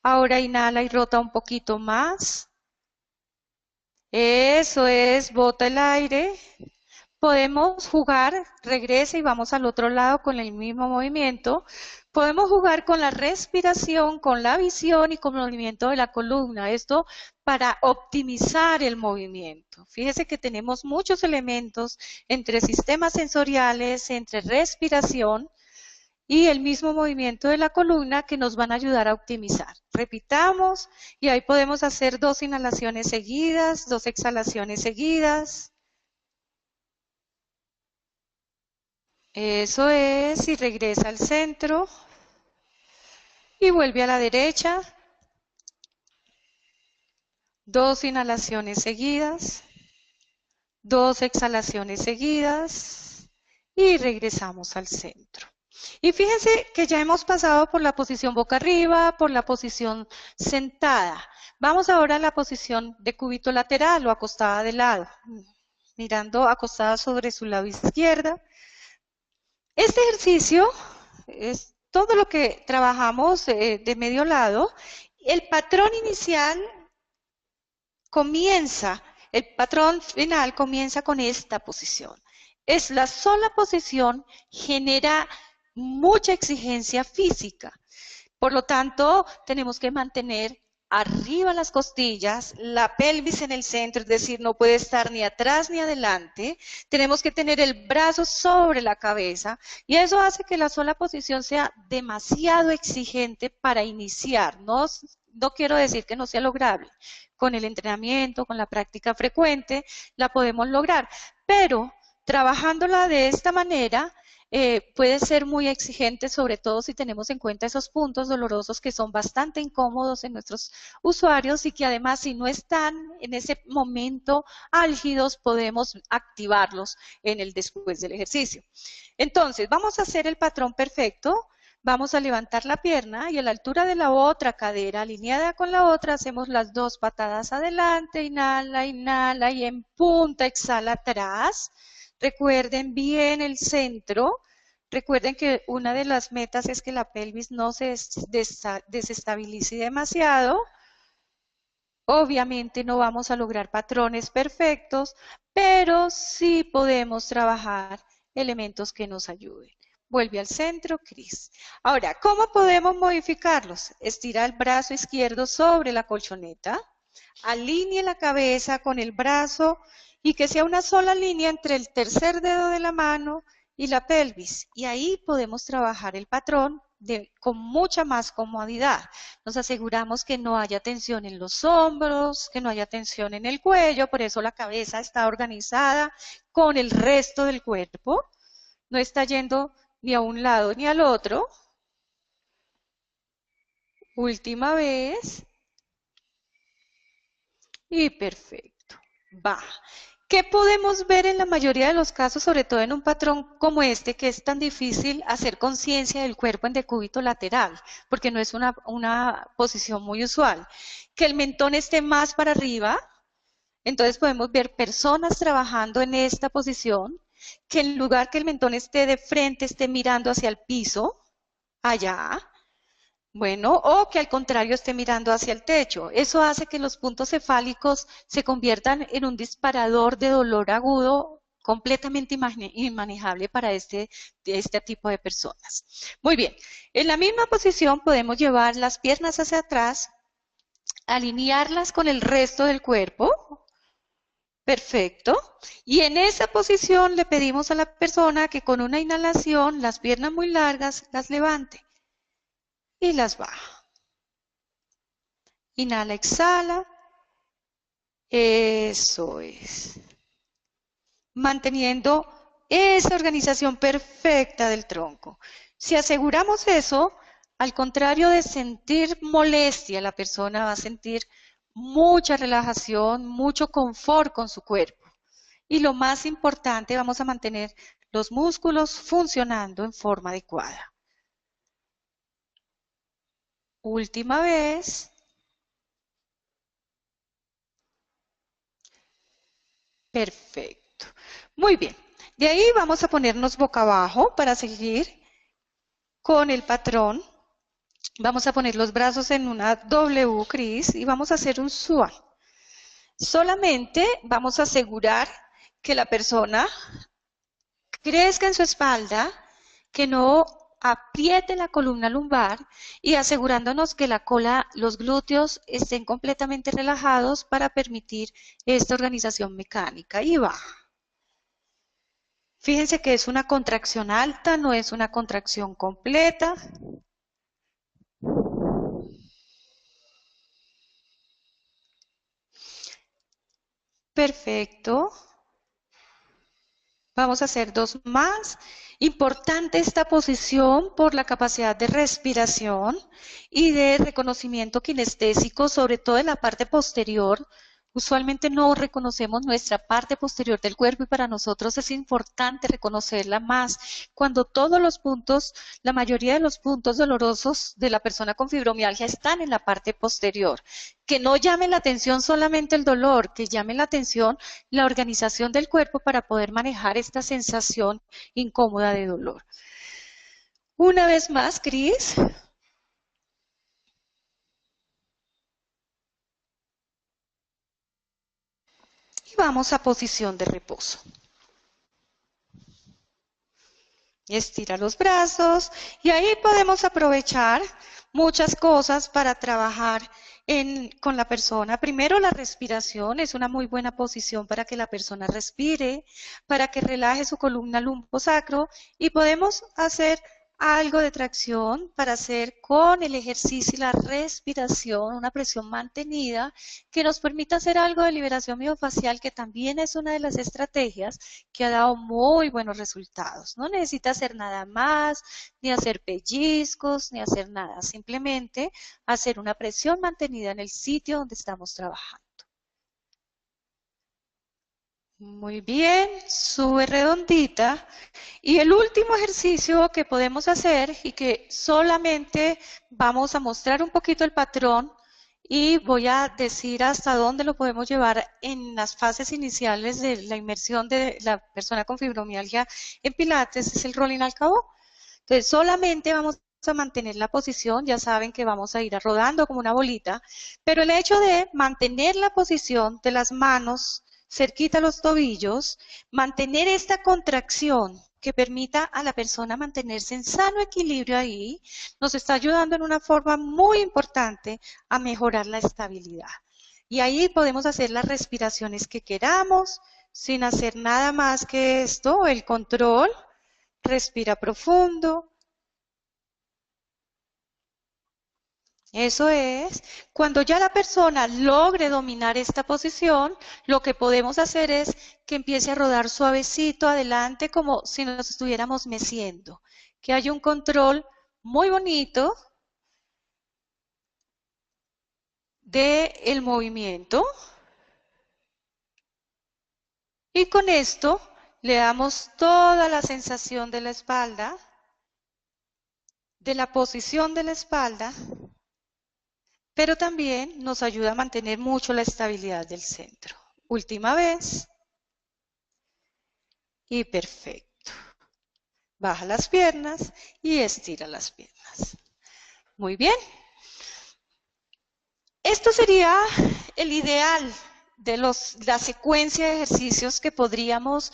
Ahora inhala y rota un poquito más. Eso es, bota el aire. Podemos jugar, regresa y vamos al otro lado con el mismo movimiento. Podemos jugar con la respiración, con la visión y con el movimiento de la columna. Esto para optimizar el movimiento. Fíjese que tenemos muchos elementos entre sistemas sensoriales, entre respiración y el mismo movimiento de la columna que nos van a ayudar a optimizar. Repitamos y ahí podemos hacer 2 inhalaciones seguidas, 2 exhalaciones seguidas. Eso es, y regresa al centro y vuelve a la derecha. 2 inhalaciones seguidas, 2 exhalaciones seguidas y regresamos al centro. Y fíjense que ya hemos pasado por la posición boca arriba, por la posición sentada. Vamos ahora a la posición de cúbito lateral o acostada de lado, mirando acostada sobre su lado izquierdo. Este ejercicio es todo lo que trabajamos de medio lado. El patrón inicial comienza, el patrón final comienza con esta posición. Es la sola posición, genera mucha exigencia física. Por lo tanto, tenemos que mantener arriba las costillas, la pelvis en el centro, es decir, no puede estar ni atrás ni adelante. Tenemos que tener el brazo sobre la cabeza y eso hace que la sola posición sea demasiado exigente para iniciar. No quiero decir que no sea lograble. Con el entrenamiento, con la práctica frecuente, la podemos lograr, pero trabajándola de esta manera, puede ser muy exigente, sobre todo si tenemos en cuenta esos puntos dolorosos que son bastante incómodos en nuestros usuarios y que además si no están en ese momento álgidos podemos activarlos en el después del ejercicio. Entonces, vamos a hacer el patrón perfecto. Vamos a levantar la pierna y a la altura de la otra cadera, alineada con la otra, hacemos las dos patadas adelante, inhala, inhala y en punta, exhala atrás. Recuerden bien el centro. Recuerden que una de las metas es que la pelvis no se desestabilice demasiado. Obviamente no vamos a lograr patrones perfectos, pero sí podemos trabajar elementos que nos ayuden. Vuelve al centro, Cris. Ahora, ¿cómo podemos modificarlos? Estira el brazo izquierdo sobre la colchoneta. Alinee la cabeza con el brazo y que sea una sola línea entre el tercer dedo de la mano y la pelvis. Y ahí podemos trabajar el patrón con mucha más comodidad. Nos aseguramos que no haya tensión en los hombros, que no haya tensión en el cuello, por eso la cabeza está organizada con el resto del cuerpo. No está yendo ni a un lado ni al otro. Última vez. Y perfecto. Baja. ¿Qué podemos ver en la mayoría de los casos, sobre todo en un patrón como este, que es tan difícil hacer conciencia del cuerpo en decúbito lateral, porque no es una posición muy usual? Que el mentón esté más para arriba, entonces podemos ver personas trabajando en esta posición, que en lugar que el mentón esté de frente, esté mirando hacia el piso, allá. Bueno, o que al contrario esté mirando hacia el techo. Eso hace que los puntos cefálicos se conviertan en un disparador de dolor agudo completamente inmanejable para este tipo de personas. Muy bien, en la misma posición podemos llevar las piernas hacia atrás, alinearlas con el resto del cuerpo. Perfecto. Y en esa posición le pedimos a la persona que con una inhalación, las piernas muy largas, las levante y las baja. Inhala, exhala. Eso es. Manteniendo esa organización perfecta del tronco. Si aseguramos eso, al contrario de sentir molestia, la persona va a sentir mucha relajación, mucho confort con su cuerpo. Y lo más importante, vamos a mantener los músculos funcionando en forma adecuada. Última vez. Perfecto. Muy bien. De ahí vamos a ponernos boca abajo para seguir con el patrón. Vamos a poner los brazos en una W, Cris, y vamos a hacer un swan. Solamente vamos a asegurar que la persona crezca en su espalda, que no apriete la columna lumbar y asegurándonos que la cola, los glúteos estén completamente relajados para permitir esta organización mecánica. Y baja. Fíjense que es una contracción alta, no es una contracción completa. Perfecto. Vamos a hacer dos más. Importante esta posición por la capacidad de respiración y de reconocimiento kinestésico, sobre todo en la parte posterior. Usualmente no reconocemos nuestra parte posterior del cuerpo y para nosotros es importante reconocerla más cuando todos los puntos, la mayoría de los puntos dolorosos de la persona con fibromialgia están en la parte posterior. Que no llame la atención solamente el dolor, que llame la atención la organización del cuerpo para poder manejar esta sensación incómoda de dolor. Una vez más, Cris. Y vamos a posición de reposo. Estira los brazos y ahí podemos aprovechar muchas cosas para trabajar con la persona. Primero, la respiración es una muy buena posición para que la persona respire, para que relaje su columna lumbosacro y podemos hacer algo de tracción para hacer con el ejercicio y la respiración una presión mantenida que nos permita hacer algo de liberación miofascial, que también es una de las estrategias que ha dado muy buenos resultados. No necesita hacer nada más, ni hacer pellizcos, ni hacer nada, simplemente hacer una presión mantenida en el sitio donde estamos trabajando. Muy bien, sube redondita. Y el último ejercicio que podemos hacer y que solamente vamos a mostrar un poquito el patrón y voy a decir hasta dónde lo podemos llevar en las fases iniciales de la inmersión de la persona con fibromialgia en Pilates, es el rolling al cabo. Entonces solamente vamos a mantener la posición, ya saben que vamos a ir rodando como una bolita, pero el hecho de mantener la posición de las manos cerquita a los tobillos, mantener esta contracción que permita a la persona mantenerse en sano equilibrio ahí, nos está ayudando en una forma muy importante a mejorar la estabilidad. Y ahí podemos hacer las respiraciones que queramos, sin hacer nada más que esto, el control. Respira profundo. Eso es. Cuando ya la persona logre dominar esta posición, lo que podemos hacer es que empiece a rodar suavecito adelante como si nos estuviéramos meciendo. Que haya un control muy bonito del movimiento. Y con esto le damos toda la sensación de la espalda, de la posición de la espalda, pero también nos ayuda a mantener mucho la estabilidad del centro. Última vez. Y perfecto. Baja las piernas y estira las piernas. Muy bien. Esto sería el ideal de la secuencia de ejercicios que podríamos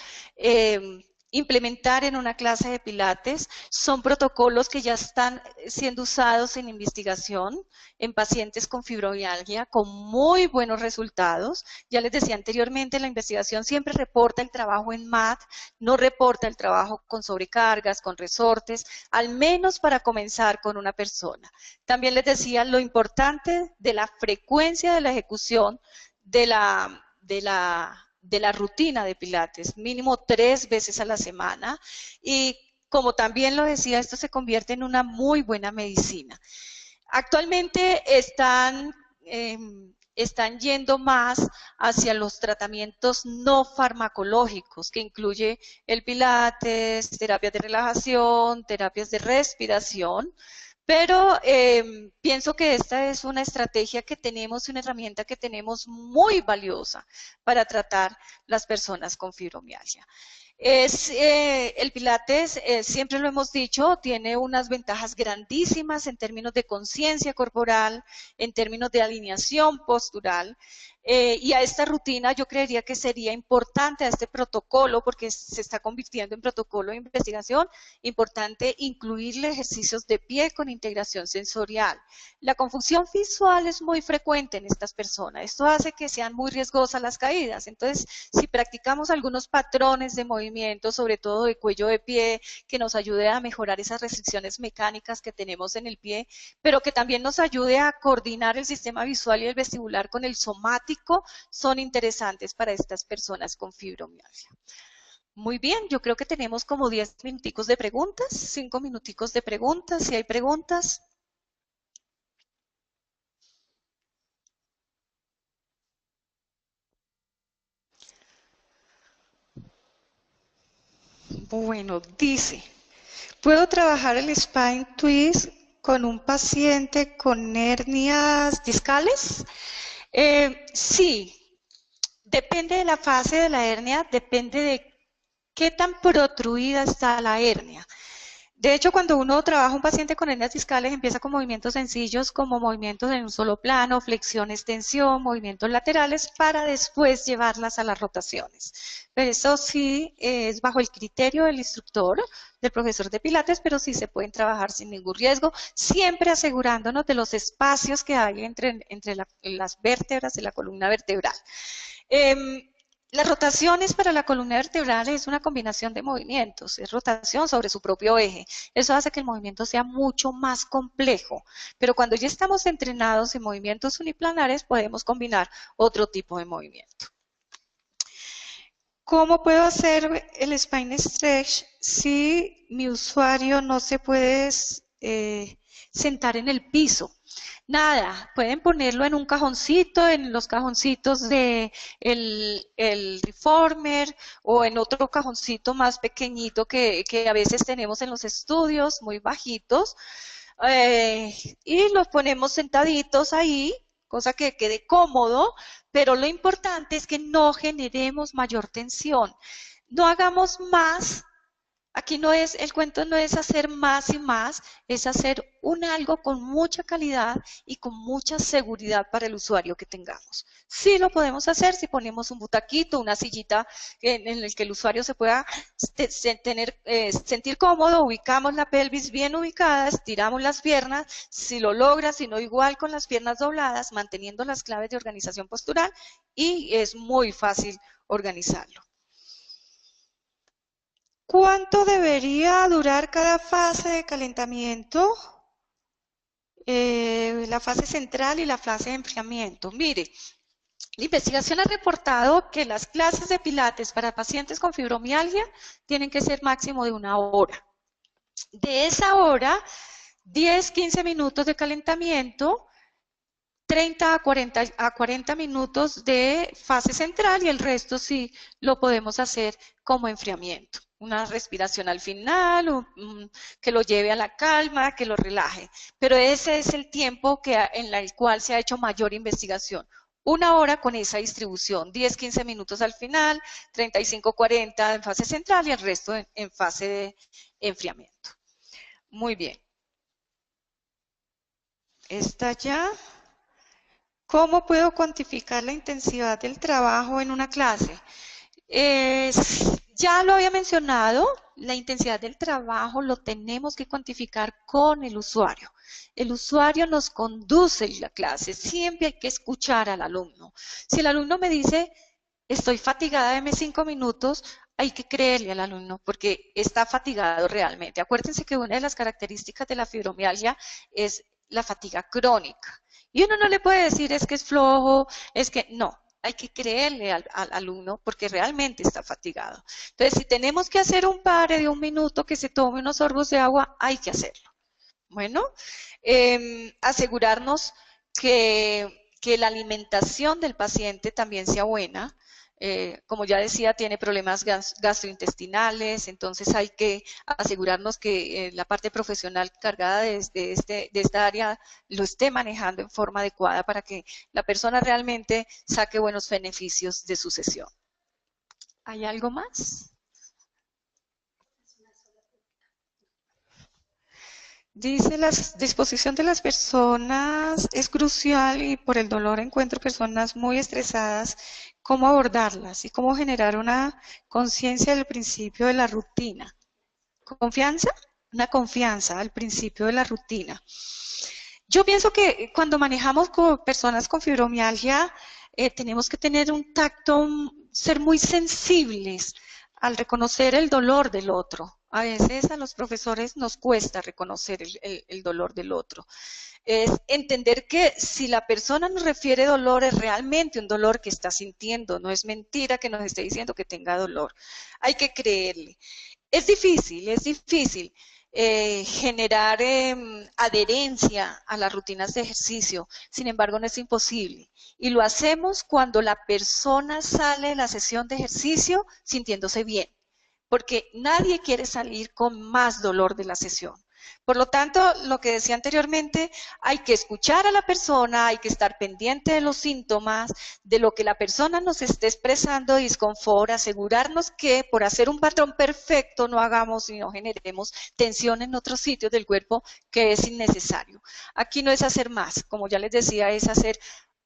implementar en una clase de Pilates. Son protocolos que ya están siendo usados en investigación en pacientes con fibromialgia con muy buenos resultados. Ya les decía anteriormente, la investigación siempre reporta el trabajo en mat, no reporta el trabajo con sobrecargas, con resortes, al menos para comenzar con una persona. También les decía lo importante de la frecuencia de la ejecución de la rutina de Pilates, mínimo 3 veces a la semana. Y como también lo decía, esto se convierte en una muy buena medicina. Actualmente están yendo más hacia los tratamientos no farmacológicos, que incluye el Pilates, terapias de relajación, terapias de respiración. Pero pienso que esta es una estrategia que tenemos, una herramienta que tenemos muy valiosa para tratar las personas con fibromialgia. El Pilates, siempre lo hemos dicho, tiene unas ventajas grandísimas en términos de conciencia corporal, en términos de alineación postural, y a esta rutina yo creería que sería importante, a este protocolo, porque se está convirtiendo en protocolo de investigación, importante incluirle ejercicios de pie con integración sensorial. La confusión visual es muy frecuente en estas personas. Esto hace que sean muy riesgosas las caídas. Entonces, si practicamos algunos patrones de movimiento, sobre todo de cuello de pie, que nos ayude a mejorar esas restricciones mecánicas que tenemos en el pie, pero que también nos ayude a coordinar el sistema visual y el vestibular con el somático, son interesantes para estas personas con fibromialgia. Muy bien, yo creo que tenemos como 10 minuticos de preguntas, 5 minuticos de preguntas, si hay preguntas. Bueno, dice, ¿puedo trabajar el spine twist con un paciente con hernias discales? Sí, depende de la fase de la hernia, depende de qué tan protruida está la hernia. De hecho, cuando uno trabaja un paciente con hernias discales, empieza con movimientos sencillos como movimientos en un solo plano, flexión, extensión, movimientos laterales, para después llevarlas a las rotaciones. Pero eso sí es bajo el criterio del instructor, del profesor de Pilates, pero sí se pueden trabajar sin ningún riesgo, siempre asegurándonos de los espacios que hay entre las vértebras de la columna vertebral. Las rotaciones para la columna vertebral es una combinación de movimientos, es rotación sobre su propio eje. Eso hace que el movimiento sea mucho más complejo, pero cuando ya estamos entrenados en movimientos uniplanares podemos combinar otro tipo de movimiento. ¿Cómo puedo hacer el spine stretch si mi usuario no se puede sentar en el piso? Nada, pueden ponerlo en un cajoncito, en los cajoncitos de el reformer o en otro cajoncito más pequeñito que a veces tenemos en los estudios, muy bajitos, y los ponemos sentaditos ahí, cosa que quede cómodo, pero lo importante es que no generemos mayor tensión. No hagamos más. Aquí no es, el cuento no es hacer más y más, es hacer algo con mucha calidad y con mucha seguridad para el usuario que tengamos. Sí lo podemos hacer si ponemos un butaquito, una sillita en el que el usuario se pueda sentir cómodo, ubicamos la pelvis bien ubicada, estiramos las piernas, si lo logra, si no igual con las piernas dobladas, manteniendo las claves de organización postural, y es muy fácil organizarlo. ¿Cuánto debería durar cada fase de calentamiento? La fase central y la fase de enfriamiento. Mire, la investigación ha reportado que las clases de pilates para pacientes con fibromialgia tienen que ser máximo de 1 hora. De esa hora, 10-15 minutos de calentamiento, 30 a 40 minutos de fase central y el resto sí lo podemos hacer como enfriamiento. Una respiración al final, que lo lleve a la calma, que lo relaje. Pero ese es el tiempo en el cual se ha hecho mayor investigación. 1 hora con esa distribución, 10-15 minutos al final, 35-40 en fase central y el resto en fase de enfriamiento. Muy bien. Esta ya. ¿Cómo puedo cuantificar la intensidad del trabajo en una clase? Ya lo había mencionado, la intensidad del trabajo lo tenemos que cuantificar con el usuario. El usuario nos conduce en la clase, siempre hay que escuchar al alumno. Si el alumno me dice, estoy fatigada, deme 5 minutos, hay que creerle al alumno porque está fatigado realmente. Acuérdense que una de las características de la fibromialgia es la fatiga crónica. Y uno no le puede decir es que es flojo, es que no, hay que creerle al alumno porque realmente está fatigado. Entonces, si tenemos que hacer un pare de 1 minuto que se tome unos sorbos de agua, hay que hacerlo. Bueno, asegurarnos que la alimentación del paciente también sea buena. Como ya decía, tiene problemas gastrointestinales, entonces hay que asegurarnos que la parte profesional cargada de esta área lo esté manejando en forma adecuada para que la persona realmente saque buenos beneficios de su sesión. ¿Hay algo más? Dice, la disposición de las personas es crucial y por el dolor encuentro personas muy estresadas. ¿Cómo abordarlas y cómo generar una conciencia del principio de la rutina? ¿Confianza? Una confianza al principio de la rutina. Yo pienso que cuando manejamos con personas con fibromialgia, tenemos que tener un tacto, ser muy sensibles al reconocer el dolor del otro. A veces a los profesores nos cuesta reconocer el dolor del otro. Es entender que si la persona nos refiere dolor, es realmente un dolor que está sintiendo, no es mentira que nos esté diciendo que tenga dolor. Hay que creerle. Es difícil generar adherencia a las rutinas de ejercicio, sin embargo no es imposible. Y lo hacemos cuando la persona sale de la sesión de ejercicio sintiéndose bien, porque nadie quiere salir con más dolor de la sesión. Por lo tanto, lo que decía anteriormente, hay que escuchar a la persona, hay que estar pendiente de los síntomas, de lo que la persona nos esté expresando de disconfort, asegurarnos que por hacer un patrón perfecto no hagamos y no generemos tensión en otros sitios del cuerpo que es innecesario. Aquí no es hacer más, como ya les decía, es hacer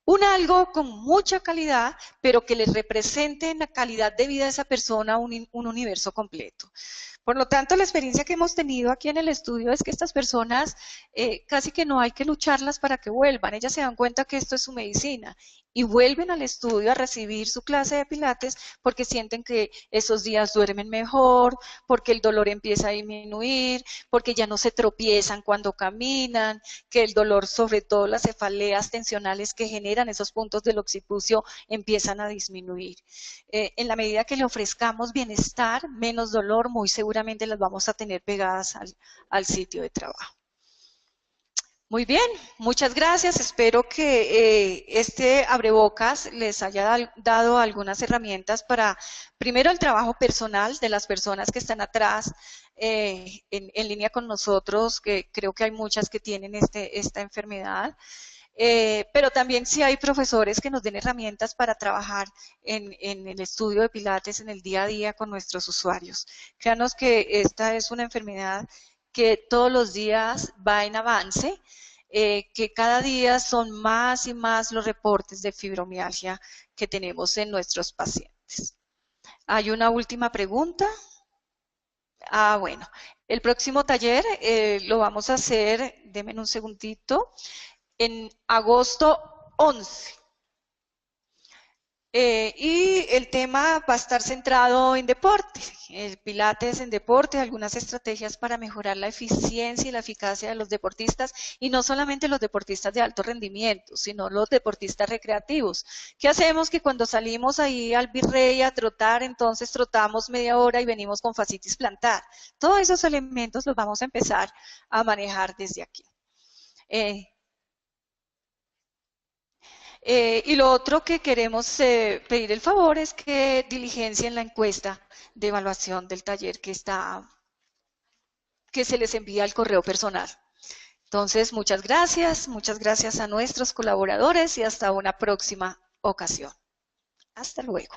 un algo con mucha calidad, pero que le represente en la calidad de vida de esa persona un universo completo. Por lo tanto, la experiencia que hemos tenido aquí en el estudio es que estas personas casi que no hay que lucharlas para que vuelvan. Ellas se dan cuenta que esto es su medicina y vuelven al estudio a recibir su clase de pilates porque sienten que esos días duermen mejor, porque el dolor empieza a disminuir, porque ya no se tropiezan cuando caminan, que el dolor, sobre todo las cefaleas tensionales que generan esos puntos del occipucio, empiezan a disminuir. En la medida que le ofrezcamos bienestar, menos dolor, muy seguramente las vamos a tener pegadas al sitio de trabajo. Muy bien, muchas gracias. Espero que este abrebocas les haya dado algunas herramientas para, primero, el trabajo personal de las personas que están atrás en línea con nosotros, que creo que hay muchas que tienen esta enfermedad. Pero también si hay profesores que nos den herramientas para trabajar en el estudio de Pilates en el día a día con nuestros usuarios. Créanos que esta es una enfermedad que todos los días va en avance, que cada día son más y más los reportes de fibromialgia que tenemos en nuestros pacientes. Hay una última pregunta. Bueno, el próximo taller lo vamos a hacer, denme un segundito, en agosto 11. Y el tema va a estar centrado en deporte, el Pilates en deporte, algunas estrategias para mejorar la eficiencia y la eficacia de los deportistas, y no solamente los deportistas de alto rendimiento, sino los deportistas recreativos. ¿Qué hacemos? Que cuando salimos ahí al Virrey a trotar, entonces trotamos media hora y venimos con fascitis plantar. Todos esos elementos los vamos a empezar a manejar desde aquí. Y lo otro que queremos pedir el favor es que diligencien la encuesta de evaluación del taller que se les envía al correo personal. Entonces, muchas gracias a nuestros colaboradores y hasta una próxima ocasión. Hasta luego.